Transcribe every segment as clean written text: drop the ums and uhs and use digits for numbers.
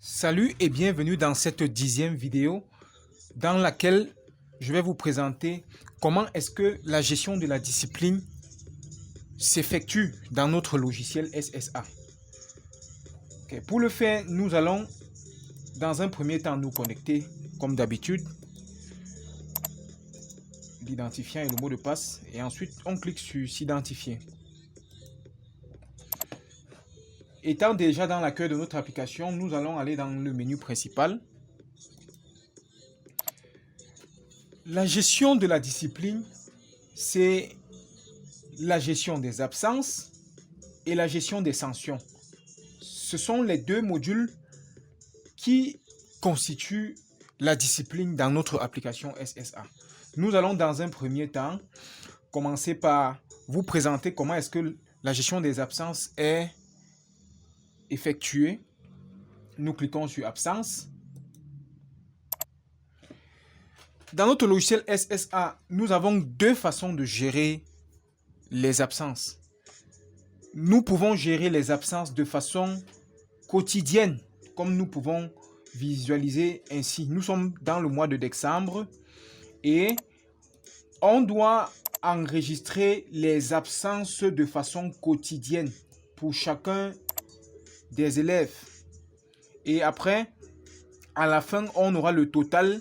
Salut et bienvenue dans cette 10e vidéo dans laquelle je vais vous présenter comment est-ce que la gestion de la discipline s'effectue dans notre logiciel SSA. Okay. Pour le faire, nous allons dans un premier temps nous connecter comme d'habitude, l'identifiant et le mot de passe, et ensuite on clique sur s'identifier. Étant déjà dans l'accueil de notre application, nous allons aller dans le menu principal. La gestion de la discipline, c'est la gestion des absences et la gestion des sanctions. Ce sont les deux modules qui constituent la discipline dans notre application SSA. Nous allons dans un premier temps commencer par vous présenter comment est-ce que la gestion des absences est effectuée. Nous cliquons sur absence. Dans notre logiciel SSA, nous avons deux façons de gérer les absences. Nous pouvons gérer les absences de façon quotidienne, comme nous pouvons visualiser ainsi. Nous sommes dans le mois de décembre et on doit enregistrer les absences de façon quotidienne pour chacun des élèves. Et après, à la fin, on aura le total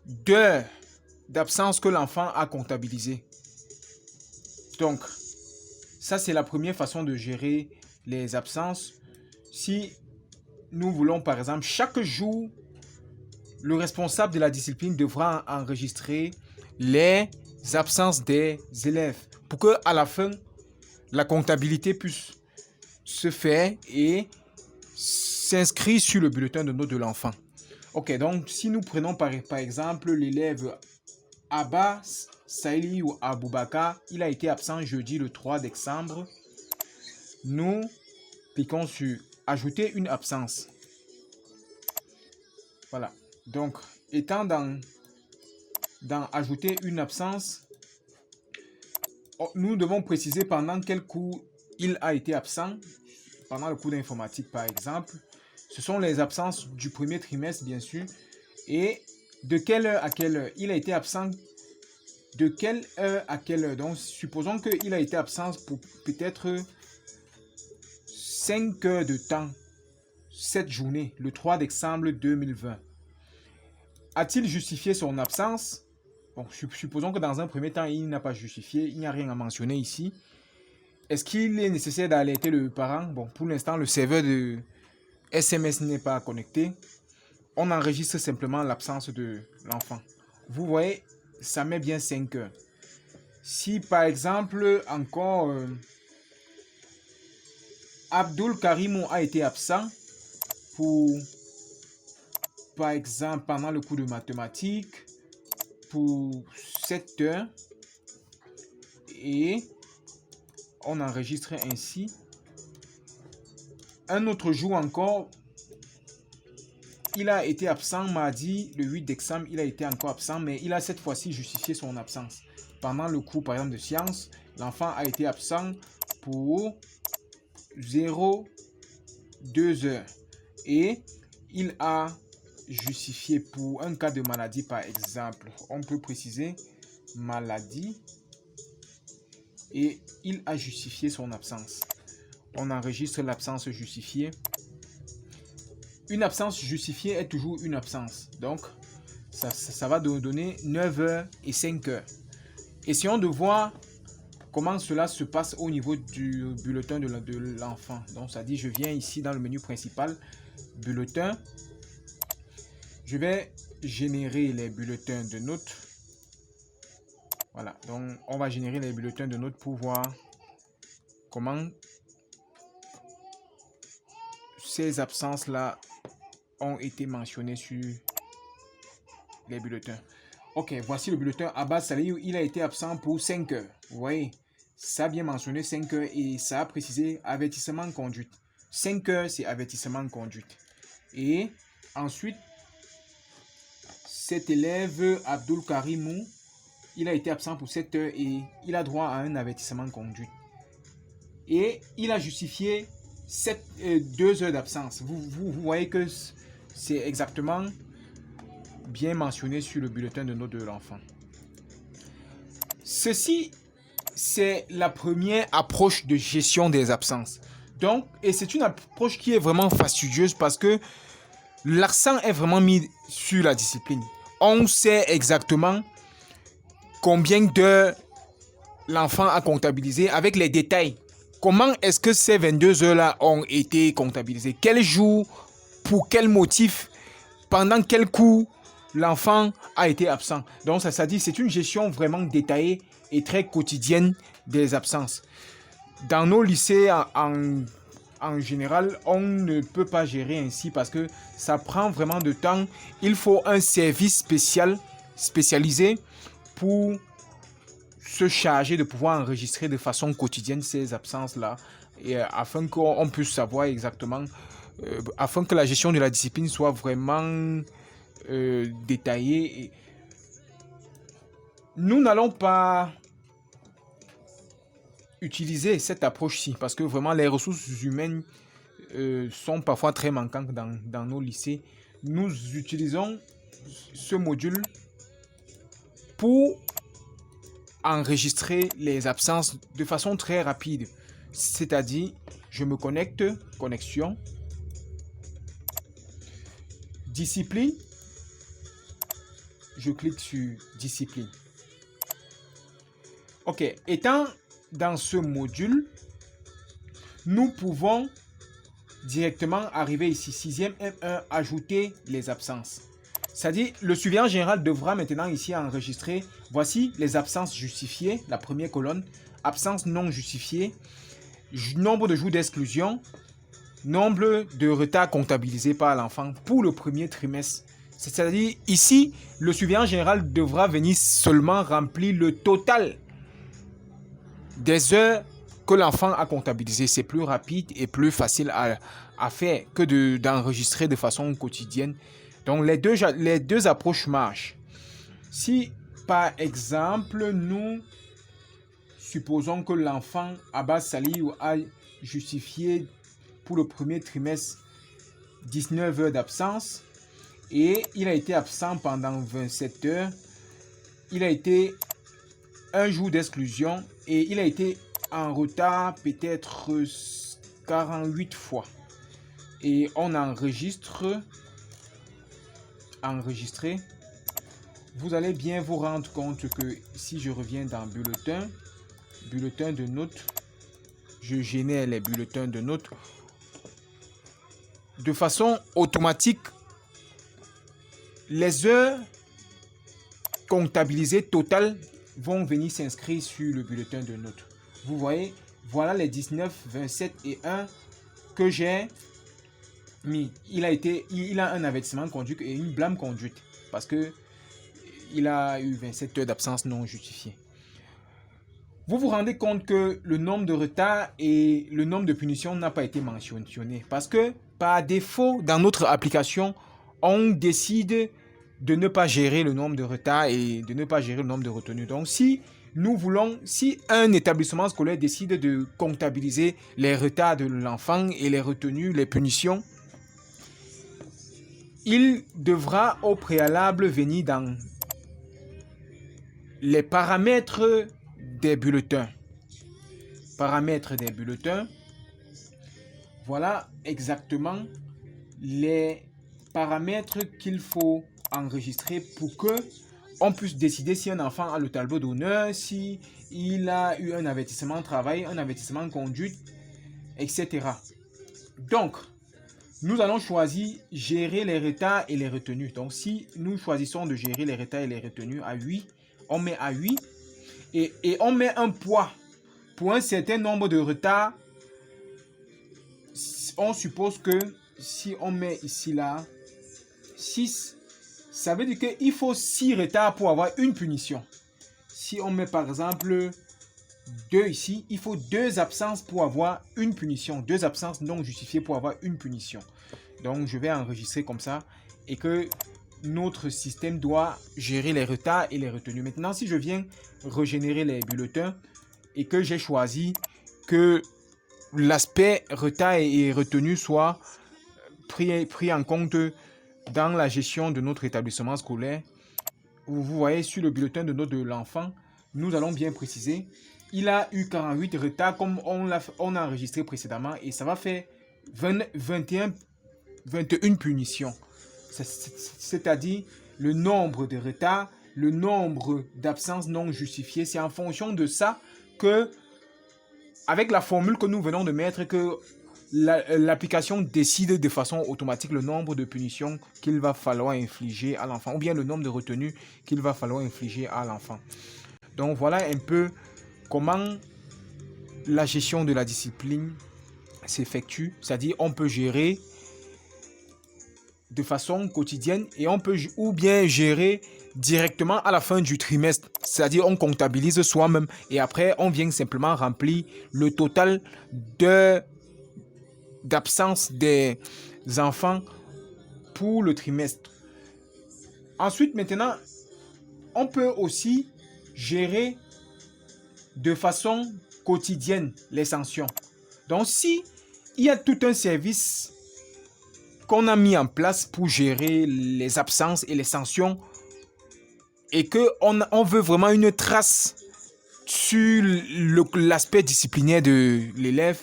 d'heures d'absence que l'enfant a comptabilisé. Donc, ça c'est la première façon de gérer les absences. Si nous voulons par exemple chaque jour, le responsable de la discipline devra enregistrer les absences des élèves pour que à la fin, la comptabilité puisse se faire et s'inscrire sur le bulletin de notes de l'enfant. Ok, donc si nous prenons par exemple l'élève Abbas Saïli ou Aboubaka, il a été absent jeudi le 3 décembre. Nous cliquons sur ajouter une absence. Voilà, donc étant dans ajouter une absence, nous devons préciser pendant quel cours il a été absent. Pendant le cours d'informatique par exemple. Ce sont les absences du premier trimestre bien sûr. Et de quelle heure à quelle heure il a été absent. De quelle heure à quelle heure. Donc supposons qu'il a été absent pour peut-être 5 heures de temps cette journée, le 3 décembre 2020. A-t-il justifié son absence? Bon, supposons que dans un premier temps, il n'a pas justifié, il n'y a rien à mentionner ici. Est-ce qu'il est nécessaire d'alerter le parent? Bon, pour l'instant, le serveur de SMS n'est pas connecté. On enregistre simplement l'absence de l'enfant. Vous voyez, ça met bien 5 heures. Si par exemple, encore, Abdul Karimou a été absent pour, par exemple, pendant le cours de mathématiques, pour 7 heures, et on enregistre ainsi. Un autre jour encore, il a été absent mardi, le 8 décembre, il a été encore absent, mais il a cette fois-ci justifié son absence. Pendant le cours, par exemple, de sciences, l'enfant a été absent pour 0,2 heures. Et il a justifié pour un cas de maladie, par exemple. On peut préciser maladie. Et il a justifié son absence. On enregistre l'absence justifiée. Une absence justifiée est toujours une absence. Donc, ça va donner 9 heures et 5 heures. Essayons de voir comment cela se passe au niveau du bulletin de l'enfant. Donc, ça dit, je viens ici dans le menu principal, bulletin. Je vais générer les bulletins de notes. Voilà, donc on va générer les bulletins de notes pour voir comment ces absences-là ont été mentionnées sur les bulletins. Ok, voici le bulletin Abbas Salihou, il a été absent pour 5 heures. Vous voyez, ça a bien mentionné 5 heures et ça a précisé avertissement conduite. 5 heures, c'est avertissement conduite. Et ensuite, cet élève Abdul Karimou, il a été absent pour 7 heures et il a droit à un avertissement conduite. Et il a justifié 2 heures d'absence. Vous voyez que c'est exactement bien mentionné sur le bulletin de notes de l'enfant. Ceci, c'est la première approche de gestion des absences. Donc, et c'est une approche qui est vraiment fastidieuse parce que l'accent est vraiment mis sur la discipline. On sait exactement combien d'heures l'enfant a comptabilisé avec les détails. Comment est-ce que ces 22 heures-là ont été comptabilisées? Quel jour, pour quel motif, pendant quel cours l'enfant a été absent. Donc ça dit, c'est une gestion vraiment détaillée et très quotidienne des absences. Dans nos lycées, en général, on ne peut pas gérer ainsi parce que ça prend vraiment de temps. Il faut un service spécialisé pour se charger de pouvoir enregistrer de façon quotidienne ces absences-là, et afin qu'on puisse savoir exactement, afin que la gestion de la discipline soit vraiment détaillée. Et nous n'allons pas utiliser cette approche-ci parce que vraiment les ressources humaines sont parfois très manquantes dans nos lycées. Nous utilisons ce module pour enregistrer les absences de façon très rapide. C'est-à-dire, je me connecte, connexion, discipline, je clique sur discipline. Ok, étant dans ce module, nous pouvons directement arriver ici, 6e M1, ajouter les absences. C'est-à-dire, le surveillant général devra maintenant ici enregistrer, voici les absences justifiées, la première colonne, absences non justifiées, nombre de jours d'exclusion, nombre de retards comptabilisés par l'enfant pour le premier trimestre. C'est-à-dire, ici, le surveillant général devra venir seulement remplir le total des heures que l'enfant a comptabilisé. C'est plus rapide et plus facile à faire que d'enregistrer de façon quotidienne. Donc les deux approches marchent. Si par exemple nous supposons que l'enfant Abbas Saliou a justifié pour le premier trimestre 19 heures d'absence et il a été absent pendant 27 heures, il a été un jour d'exclusion et il a été en retard peut-être 48 fois. Et on enregistré, vous allez bien vous rendre compte que si je reviens dans bulletin de notes, je génère les bulletins de notes de façon automatique. Les heures comptabilisées totales vont venir s'inscrire sur le bulletin de notes. Vous voyez, voilà les 19, 27 et 1 que j'ai mis. Il a un avertissement conduite et une blâme conduite parce que il a eu 27 heures d'absence non justifiée. Vous vous rendez compte que le nombre de retards et le nombre de punitions n'a pas été mentionné parce que par défaut dans notre application, on décide de ne pas gérer le nombre de retards et de ne pas gérer le nombre de retenues. Donc si un établissement scolaire décide de comptabiliser les retards de l'enfant et les retenues, les punitions, il devra au préalable venir dans les paramètres des bulletins. Voilà exactement les paramètres qu'il faut enregistrer pour que on puisse décider si un enfant a le tableau d'honneur, si il a eu un avertissement de travail, un avertissement de conduite, etc. Donc, nous allons choisir gérer les retards et les retenues. Donc, si nous choisissons de gérer les retards et les retenues à 8, on met à 8 et on met un poids pour un certain nombre de retards. On suppose que si on met ici là 6, ça veut dire qu'il faut 6 retards pour avoir une punition. Si on met par exemple 2 ici, il faut 2 absences pour avoir une punition. 2 absences non justifiées pour avoir une punition. Donc je vais enregistrer comme ça et que notre système doit gérer les retards et les retenues. Maintenant, si je viens régénérer les bulletins et que j'ai choisi que l'aspect retard et retenue soit pris en compte dans la gestion de notre établissement scolaire. Vous voyez sur le bulletin de notes de l'enfant, nous allons bien préciser, il a eu 48 retards comme on a enregistré précédemment et ça va faire 21 punitions. C'est-à-dire le nombre de retards, le nombre d'absences non justifiées. C'est en fonction de ça que, avec la formule que nous venons de mettre, que l'application décide de façon automatique le nombre de punitions qu'il va falloir infliger à l'enfant ou bien le nombre de retenues qu'il va falloir infliger à l'enfant. Donc voilà un peu comment la gestion de la discipline s'effectue, c'est-à-dire on peut gérer de façon quotidienne et on peut ou bien gérer directement à la fin du trimestre, c'est-à-dire on comptabilise soi-même et après on vient simplement remplir le total d'absence des enfants pour le trimestre. Ensuite, maintenant, on peut aussi gérer de façon quotidienne les sanctions. Donc, si il y a tout un service qu'on a mis en place pour gérer les absences et les sanctions et qu'on veut vraiment une trace sur l'aspect disciplinaire de l'élève,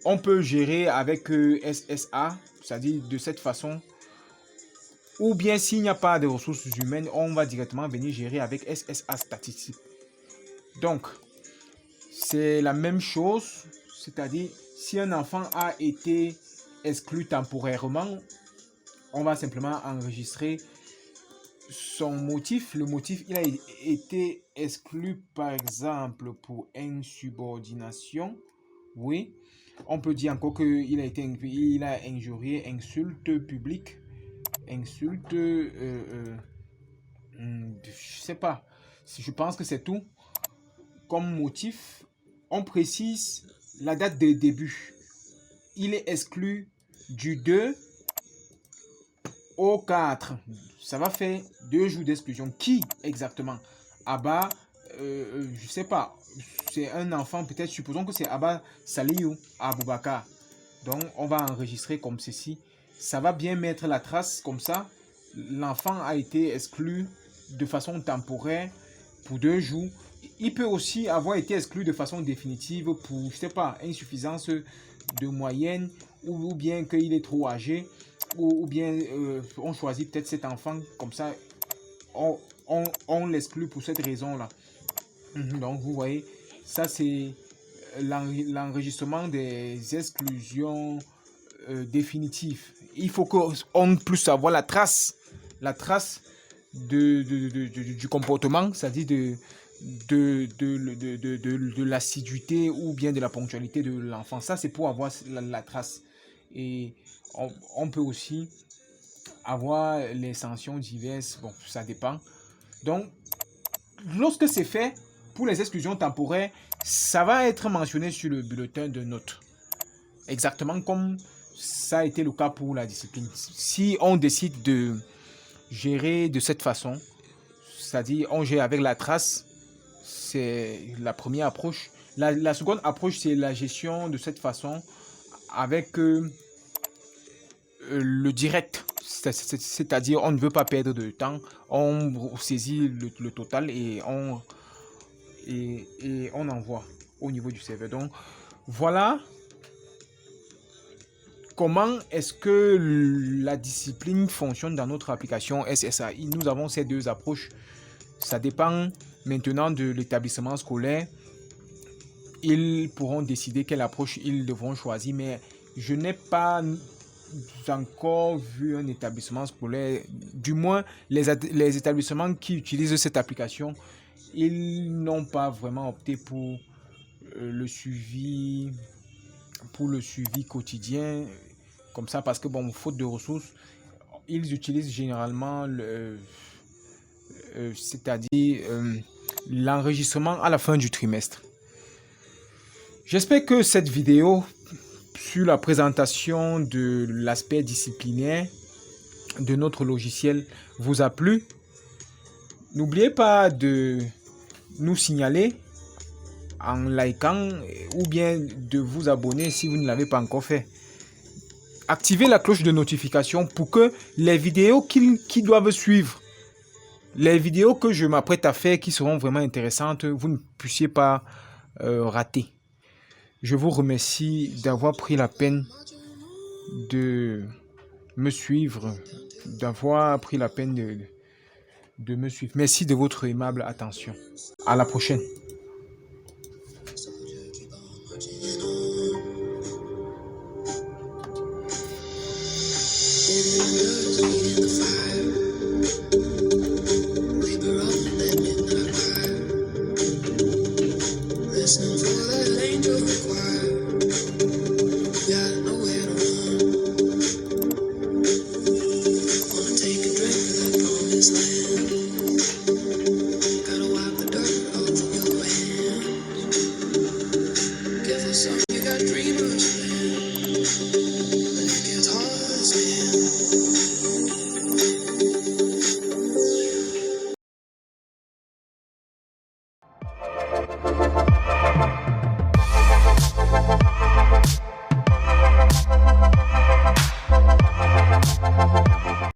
on peut gérer avec SSA, c'est-à-dire de cette façon. Ou bien s'il n'y a pas de ressources humaines, on va directement venir gérer avec SSA statistique. Donc, c'est la même chose, c'est-à-dire si un enfant a été exclu temporairement, on va simplement enregistrer son motif. Le motif, il a été exclu par exemple pour insubordination. Oui. On peut dire encore qu'il a été il a injurié, insulte publique, insulte, je sais pas. Je pense que c'est tout. Comme motif, on précise la date de début. Il est exclu du 2 au 4. Ça va faire 2 jours d'exclusion. Qui exactement? Abba, je sais pas. C'est un enfant, peut-être, supposons que c'est Abba Saliou Aboubakar. Donc, on va enregistrer comme ceci. Ça va bien mettre la trace comme ça. L'enfant a été exclu de façon temporaire pour 2 jours. Il peut aussi avoir été exclu de façon définitive pour, je sais pas, insuffisance de moyenne ou bien qu'il est trop âgé ou bien on choisit peut-être cet enfant comme ça. On l'exclut pour cette raison-là. Donc, vous voyez, ça c'est l'enregistrement des exclusions définitives. Il faut qu'on puisse avoir la trace du comportement, c'est-à-dire de l'assiduité ou bien de la ponctualité de l'enfant. Ça, c'est pour avoir la trace. Et on peut aussi avoir les sanctions diverses. Bon, ça dépend. Donc, lorsque c'est fait, pour les exclusions temporaires, ça va être mentionné sur le bulletin de notes. Exactement comme ça a été le cas pour la discipline. Si on décide de gérer de cette façon, c'est-à-dire on gère avec la trace, c'est la première approche. La seconde approche, c'est la gestion de cette façon avec le direct. C'est-à-dire on ne veut pas perdre de temps, on saisit le total et on envoie au niveau du serveur. Donc voilà comment est-ce que la discipline fonctionne dans notre application SSAI. Nous avons ces 2 approches. Ça dépend maintenant de l'établissement scolaire. Ils pourront décider quelle approche ils devront choisir, mais je n'ai pas encore vu un établissement scolaire, du moins les établissements qui utilisent cette application, ils n'ont pas vraiment opté pour le suivi quotidien comme ça, parce que bon, faute de ressources, ils utilisent généralement c'est-à-dire l'enregistrement à la fin du trimestre. J'espère que cette vidéo sur la présentation de l'aspect disciplinaire de notre logiciel vous a plu. N'oubliez pas de nous signaler en likant ou bien de vous abonner si vous ne l'avez pas encore fait. Activez la cloche de notification pour que les vidéos qui doivent suivre, les vidéos que je m'apprête à faire qui seront vraiment intéressantes, vous ne puissiez pas rater. Je vous remercie d'avoir pris la peine de me suivre, d'avoir pris la peine de me suivre. Merci de votre aimable attention. À la prochaine.